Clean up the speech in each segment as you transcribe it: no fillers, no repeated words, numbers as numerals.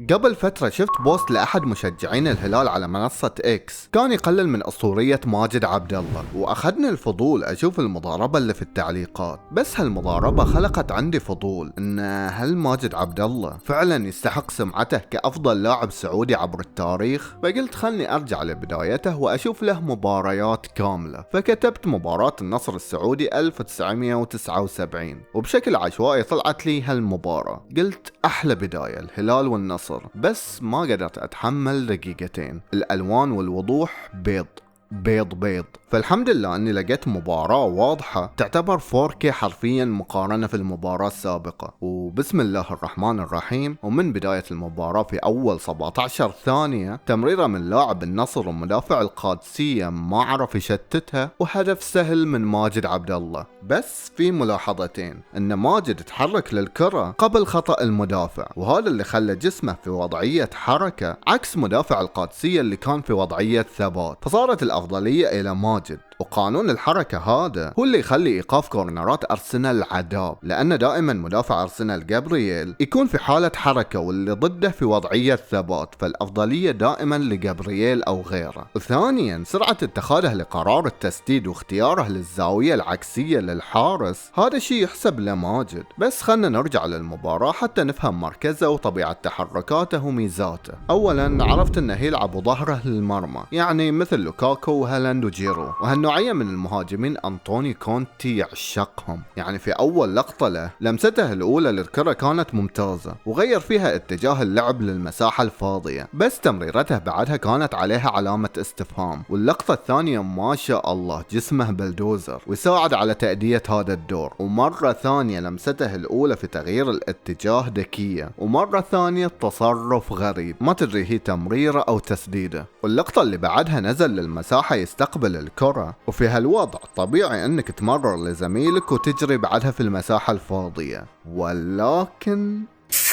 قبل فترة شفت بوست لأحد مشجعين الهلال على منصة إكس كان يقلل من أسطورية ماجد عبد الله، وأخذني الفضول أشوف المضاربة اللي في التعليقات. بس هالمضاربة خلقت عندي فضول إن هل ماجد عبد الله فعلا يستحق سمعته كأفضل لاعب سعودي عبر التاريخ؟ فقلت خلني أرجع لبدايته وأشوف له مباريات كاملة، فكتبت مباراة النصر السعودي 1979 وبشكل عشوائي طلعت لي هالمباراة. قلت أحلى بداية الهلال والنصر، بس ما قدرت أتحمل دقيقتين. الألوان والوضوح بيض بيض بيض. فالحمد لله اني لقيت مباراة واضحة تعتبر 4K حرفيا مقارنة في المباراة السابقة. وبسم الله الرحمن الرحيم، ومن بداية المباراة في اول 17 ثانية تمريرة من لاعب النصر ومدافع القادسية ما عرف يشتتها، وهدف سهل من ماجد عبد الله. بس في ملاحظتين، ان ماجد تحرك للكرة قبل خطأ المدافع، وهذا اللي خلى جسمه في وضعية حركة عكس مدافع القادسية اللي كان في وضعية ثبات، فصارت الأفضلية إلى ماجد. وقانون الحركة هذا هو اللي يخلي إيقاف كورنرات أرسنال عذاب، لأن دائما مدافع أرسنال جابرييل يكون في حالة حركة واللي ضده في وضعية ثبات، فالأفضلية دائما لجابرييل أو غيره. وثانيا سرعة اتخاذه لقرار التسديد واختياره للزاوية العكسية للحارس، هذا شيء يحسب لماجد. بس خلنا نرجع للمباراة حتى نفهم مركزه وطبيعة تحركاته وميزاته. أولا عرفت أنه يلعب ظهره للمرمى، يعني مثل لوكاكو وهالاند وجيرو، وهالنوعية من المهاجمين أنطوني كونتي يعشقهم. يعني في أول لقطة له لمسته الأولى للكرة كانت ممتازة وغير فيها اتجاه اللعب للمساحة الفاضية، بس تمريرته بعدها كانت عليها علامة استفهام. واللقطة الثانية ما شاء الله جسمه بلدوزر ويساعد على تأدية هذا الدور. ومرة ثانية لمسته الأولى في تغيير الاتجاه ذكية، ومرة ثانية تصرف غريب ما تدري هي تمريرة أو تسديدة. واللقطة اللي بعدها نزل للمساحة يستقبل الكرة، وفي هالوضع طبيعي انك تمرر لزميلك وتجري بعدها في المساحة الفاضية. ولكن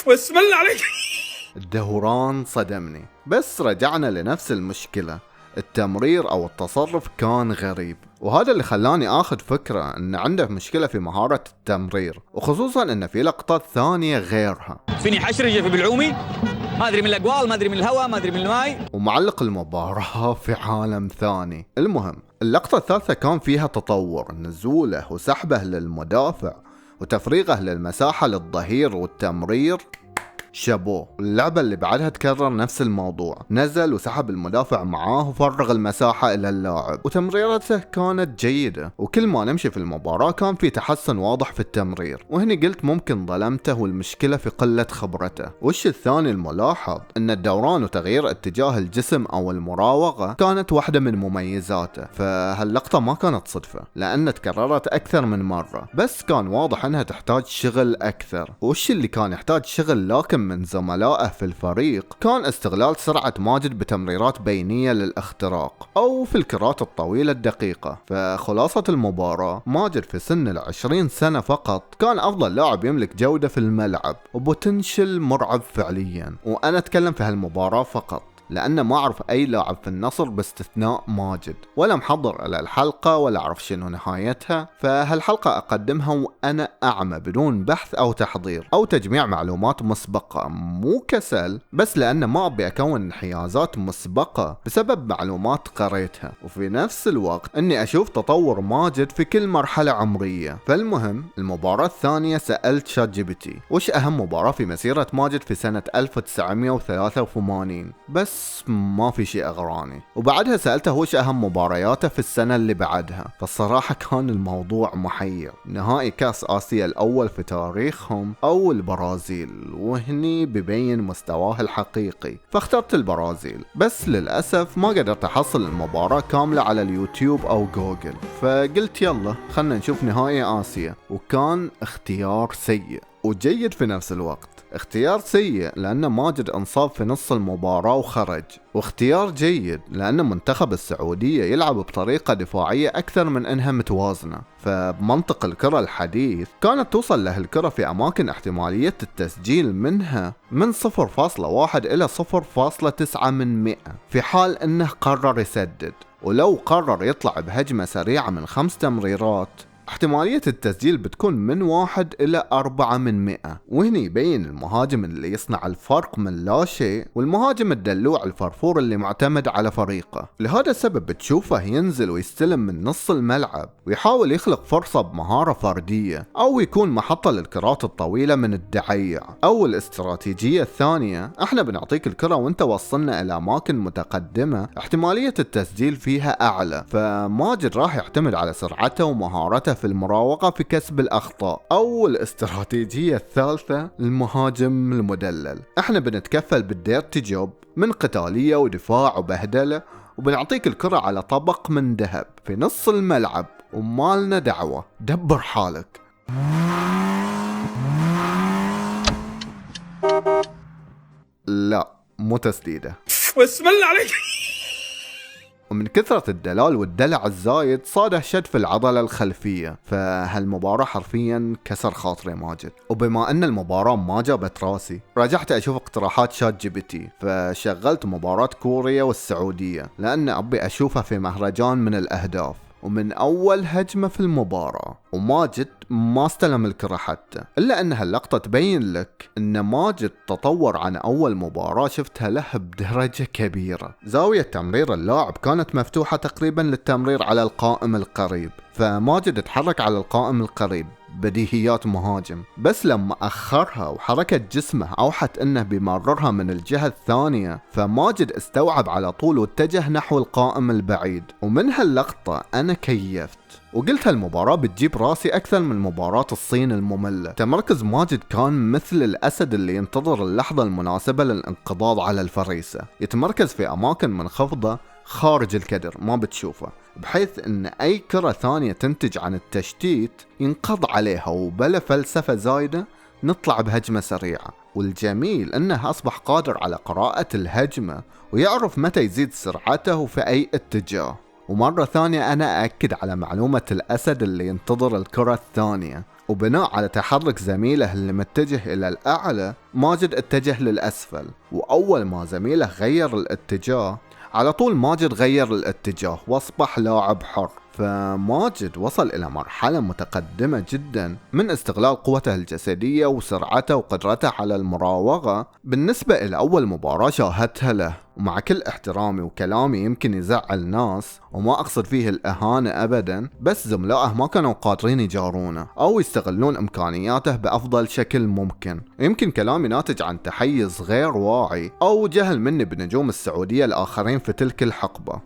بسم الله عليك الدوران صدمني. بس رجعنا لنفس المشكلة، التمرير او التصرف كان غريب، وهذا اللي خلاني اخذ فكرة ان عنده مشكلة في مهارة التمرير، وخصوصا ان في لقطات ثانية غيرها. فيني حشرجة في بالعومي، ما ادري من الاقوال، ما ادري من الهواء، ما ادري من الماي، ومعلق المباراة في عالم ثاني. المهم اللقطة الثالثة كان فيها تطور، نزوله وسحبه للمدافع وتفريغه للمساحة للظهير والتمرير شابو. اللعبة اللي بعدها تكرر نفس الموضوع، نزل وسحب المدافع معاه وفرغ المساحة إلى اللاعب، وتمريرته كانت جيدة. وكل ما نمشي في المباراة كان في تحسن واضح في التمرير، وهني قلت ممكن ظلمته والمشكلة في قلة خبرته. والشيء الثاني الملاحظ ان الدوران وتغيير اتجاه الجسم او المراوغة كانت واحدة من مميزاته، فهاللقطة ما كانت صدفة لأن تكررت أكثر من مرة، بس كان واضح انها تحتاج شغل أكثر. والشيء اللي كان يحتاج شغل لكن من زملائه في الفريق كان استغلال سرعة ماجد بتمريرات بينية للاختراق أو في الكرات الطويلة الدقيقة. فخلاصة المباراة، ماجد في سن 20 سنة فقط كان أفضل لاعب يملك جودة في الملعب وبوتنشل مرعب فعليا. وأنا أتكلم في هالمباراة فقط لأن ما أعرف أي لاعب في النصر باستثناء ماجد، ولا محضر على الحلقة ولا أعرف شنو نهايتها، فهالحلقة أقدمها وأنا أعمى بدون بحث أو تحضير أو تجميع معلومات مسبقة، مو كسل، بس لأن ما أبي أكون انحيازات مسبقة بسبب معلومات قريتها، وفي نفس الوقت أني أشوف تطور ماجد في كل مرحلة عمرية. فالمهم المباراة الثانية سألت شات جي بي تي وش أهم مباراة في مسيرة ماجد في سنة 1983، بس ما في شيء أغراني. وبعدها سألته وش أهم مبارياته في السنة اللي بعدها، فالصراحة كان الموضوع محير، نهائي كاس آسيا الأول في تاريخهم أو البرازيل، وهني ببين مستواه الحقيقي، فاخترت البرازيل. بس للأسف ما قدرت أحصل المباراة كاملة على اليوتيوب أو جوجل، فقلت يلا خلنا نشوف نهائي آسيا، وكان اختيار سيء وجيد في نفس الوقت. اختيار سيء لأن ماجد انصاب في نص المباراة وخرج، واختيار جيد لأن منتخب السعودية يلعب بطريقة دفاعية أكثر من أنها متوازنة. فبمنطق الكرة الحديث كانت توصل له الكرة في أماكن احتمالية التسجيل منها من 0.1 إلى 0.9 من 100 في حال أنه قرر يسدد. ولو قرر يطلع بهجمة سريعة من 5 تمريرات احتمالية التسجيل بتكون من 1 إلى 4 من 100. وهنا يبين المهاجم اللي يصنع الفرق من لا شيء، والمهاجم الدلوع الفرفور اللي معتمد على فريقه. لهذا السبب بتشوفه ينزل ويستلم من نص الملعب ويحاول يخلق فرصة بمهارة فردية، أو يكون محطة للكرات الطويلة من الدعيع. أو الاستراتيجية الثانية، احنا بنعطيك الكرة وانت وصلنا إلى أماكن متقدمة احتمالية التسجيل فيها أعلى، فماجد راح يعتمد على سرعته ومهارته في المراوغة في كسب الأخطاء. أو الاستراتيجية الثالثة، المهاجم المدلل، احنا بنتكفل بالديرتي جوب من قتالية ودفاع وبهدلة، وبنعطيك الكرة على طبق من ذهب في نص الملعب ومالنا دعوة، دبر حالك. لا، مو تسديدة. بسم الله عليك. ومن كثرة الدلال والدلع الزايد صاده شد في العضلة الخلفية، فهالمباراة حرفيا كسر خاطري ماجد. وبما ان المباراة ما جابت راسي، رجعت اشوف اقتراحات شات جي بي تي، فشغلت مباراة كوريا والسعودية لان ابي اشوفها في مهرجان من الاهداف. ومن أول هجمة في المباراة وماجد ما استلم الكرة حتى، إلا أن هاللقطة تبين لك أن ماجد تطور عن أول مباراة شفتها له بدرجة كبيرة. زاوية تمرير اللاعب كانت مفتوحة تقريبا للتمرير على القائم القريب، فماجد تحرك على القائم القريب بديهيات مهاجم، بس لما أخرها وحركة جسمه أوحت أنه بيمررها من الجهة الثانية، فماجد استوعب على طول واتجه نحو القائم البعيد. ومن هاللقطة أنا كيفت وقلت هالمباراة بتجيب راسي أكثر من مباراة الصين المملة. تمركز ماجد كان مثل الأسد اللي ينتظر اللحظة المناسبة للانقضاض على الفريسة، يتمركز في أماكن منخفضة خارج الكدر ما بتشوفه، بحيث ان اي كرة ثانية تنتج عن التشتيت ينقض عليها وبلا فلسفة زايدة نطلع بهجمة سريعة. والجميل انه اصبح قادر على قراءة الهجمة ويعرف متى يزيد سرعته في اي اتجاه. ومرة ثانية انا اأكد على معلومة الاسد اللي ينتظر الكرة الثانية، وبناء على تحرك زميله اللي متجه الى الاعلى ماجد اتجه للاسفل، واول ما زميله غير الاتجاه على طول ماجد غير الاتجاه واصبح لاعب حر. فماجد وصل إلى مرحلة متقدمة جدا من استغلال قوته الجسدية وسرعته وقدرته على المراوغة بالنسبة إلى أول مباراة شاهدتها له. ومع كل احترامي وكلامي يمكن يزعل ناس، وما أقصد فيه الإهانة أبدا، بس زملائه ما كانوا قادرين يجارونه أو يستغلون إمكانياته بأفضل شكل ممكن. يمكن كلامي ناتج عن تحيز غير واعي أو جهل مني بنجوم السعودية الآخرين في تلك الحقبة،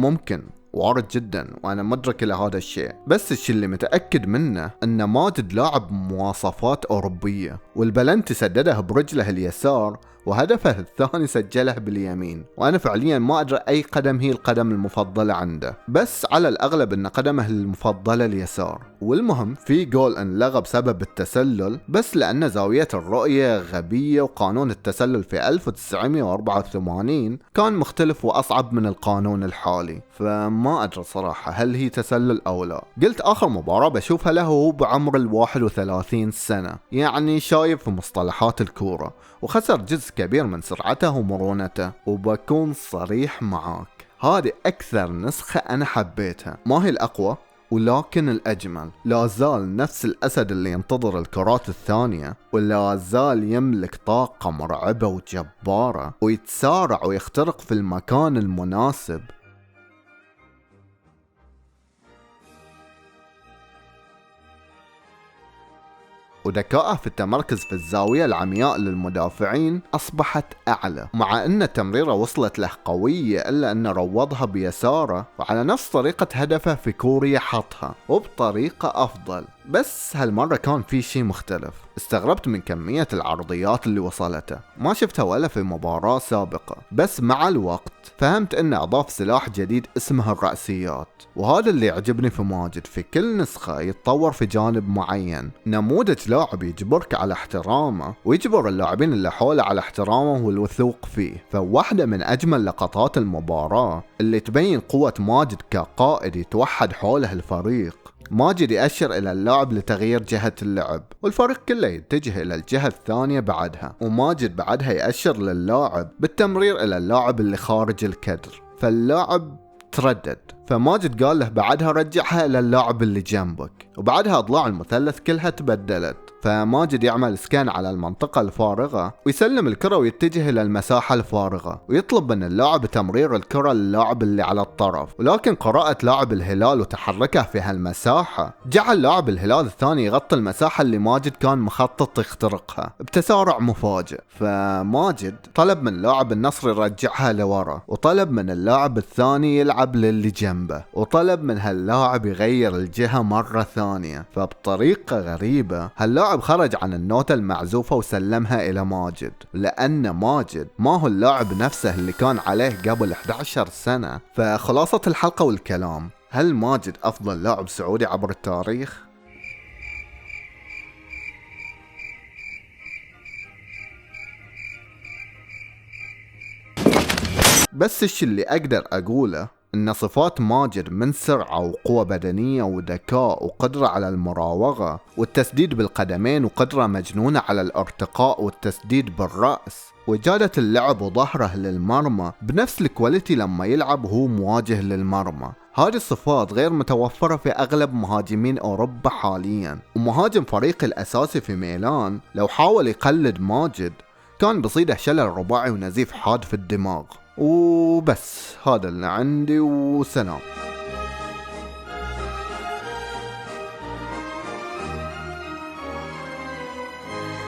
ممكن وارد جدا وانا مدرك لهذا الشيء، بس الشيء اللي متأكد منه ان ماجد لاعب مواصفات اوروبية، والبلنتي سدده برجله اليسار وهدفه الثاني سجله باليمين، وانا فعليا ما ادري اي قدم هي القدم المفضلة عنده، بس على الاغلب ان قدمه المفضلة اليسار. والمهم في جول انلغى بسبب التسلل، بس لان زاوية الرؤية غبية وقانون التسلل في 1984 كان مختلف واصعب من القانون الحالي، فما ادري صراحة هل هي تسلل او لا. قلت اخر مباراة بشوفها له هو بعمر 31 سنة، يعني شايف في مصطلحات الكورة، وخسر جزء كبير من سرعته ومرونته. وبكون صريح معاك، هذه أكثر نسخة أنا حبيتها، ما هي الأقوى ولكن الأجمل. لا زال نفس الأسد اللي ينتظر الكرات الثانية، ولا زال يملك طاقة مرعبة وجبارة ويتسارع ويخترق في المكان المناسب. وذكائه في التمركز في الزاوية العمياء للمدافعين أصبحت أعلى، مع أن تمريره وصلت له قوية إلا أن روضها بيساره، وعلى نفس طريقة هدفه في كوريا حطها وبطريقة أفضل. بس هالمرة كان في شيء مختلف، استغربت من كمية العرضيات اللي وصلته، ما شفتها ولا في مباراة سابقة، بس مع الوقت فهمت انه اضاف سلاح جديد اسمه الرأسيات. وهذا اللي يعجبني في ماجد، في كل نسخة يتطور في جانب معين، نموذج لاعب يجبرك على احترامه ويجبر اللاعبين اللي حوله على احترامه والوثوق فيه. فواحدة من اجمل لقطات المباراة اللي تبين قوة ماجد كقائد يتوحد حوله الفريق. ماجد يأشر إلى اللاعب لتغيير جهة اللعب، والفريق كله يتجه إلى الجهة الثانية بعدها، وماجد بعدها يأشر للاعب بالتمرير إلى اللاعب اللي خارج الكدر، فاللاعب تردد، فماجد قال له بعدها رجعها إلى اللاعب اللي جنبك. وبعدها أضلاع المثلث كلها تبدلت. فماجد يعمل سكان على المنطقة الفارغة ويسلم الكرة ويتجه إلى المساحة الفارغة، ويطلب من اللاعب تمرير الكرة للاعب اللي على الطرف. ولكن قراءة لاعب الهلال وتحركه في هالمساحة جعل لاعب الهلال الثاني يغطي المساحة اللي ماجد كان مخطط يخترقها بتسارع مفاجئ. فماجد طلب من لاعب النصر يرجعها لورا، وطلب من اللاعب الثاني يلعب للي جنبه، وطلب من هاللاعب يغير الجهة مرة ثانية. فبطريقة غريبة هاللاعب خرج عن النوتة المعزوفة وسلمها إلى ماجد، لأن ماجد ما هو اللاعب نفسه اللي كان عليه قبل 11 سنة. فخلاصة الحلقة والكلام، هل ماجد أفضل لاعب سعودي عبر التاريخ؟ بس الشي اللي أقدر أقوله إن صفات ماجد من سرعة وقوة بدنية وذكاء وقدرة على المراوغة والتسديد بالقدمين وقدرة مجنونة على الارتقاء والتسديد بالرأس وإجادة اللعب وظهره للمرمى بنفس الكواليتي لما يلعب هو مواجه للمرمى. هذه الصفات غير متوفرة في أغلب مهاجمين أوروبا حاليا. ومهاجم فريق الأساسي في ميلان لو حاول يقلد ماجد كان بصيده شلل رباعي ونزيف حاد في الدماغ. وبس هذا اللي عندي، وسلام.